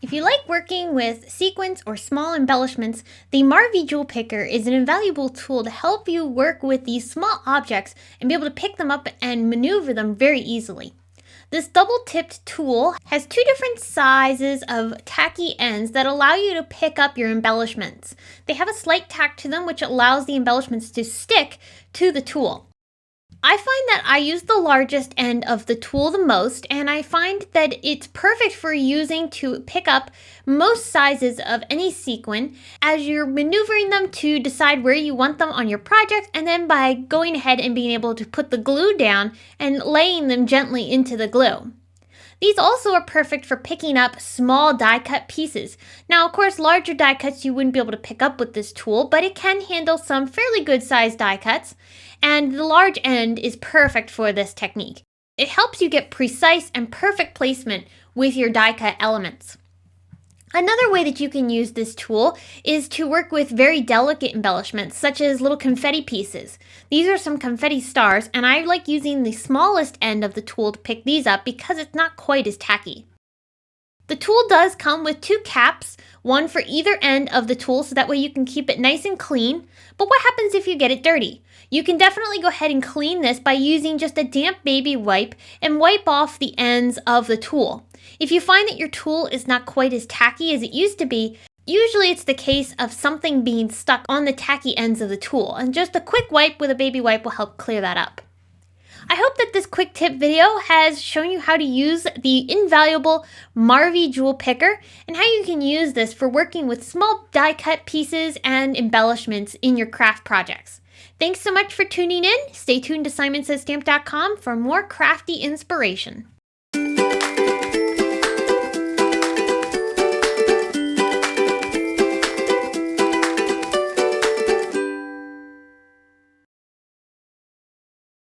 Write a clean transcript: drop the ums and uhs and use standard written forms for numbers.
If you like working with sequins or small embellishments, the MARVY Jewel Picker is an invaluable tool to help you work with these small objects and be able to pick them up and maneuver them very easily. This double-tipped tool has two different sizes of tacky ends that allow you to pick up your embellishments. They have a slight tack to them which allows the embellishments to stick to the tool. I find that I use the largest end of the tool the most, and I find that it's perfect for using to pick up most sizes of any sequin as you're maneuvering them to decide where you want them on your project, and then by going ahead and being able to put the glue down and laying them gently into the glue. These also are perfect for picking up small die cut pieces. Now, of course, larger die cuts you wouldn't be able to pick up with this tool, but it can handle some fairly good sized die cuts, and the large end is perfect for this technique. It helps you get precise and perfect placement with your die cut elements. Another way that you can use this tool is to work with very delicate embellishments, such as little confetti pieces. These are some confetti stars, and I like using the smallest end of the tool to pick these up because it's not quite as tacky. The tool does come with two caps, one for either end of the tool, so that way you can keep it nice and clean. But what happens if you get it dirty? You can definitely go ahead and clean this by using just a damp baby wipe and wipe off the ends of the tool. If you find that your tool is not quite as tacky as it used to be, usually it's the case of something being stuck on the tacky ends of the tool, and just a quick wipe with a baby wipe will help clear that up. I hope that this quick tip video has shown you how to use the invaluable MARVY Jewel Picker and how you can use this for working with small die cut pieces and embellishments in your craft projects. Thanks so much for tuning in. Stay tuned to SimonsSaysStamp.com for more crafty inspiration.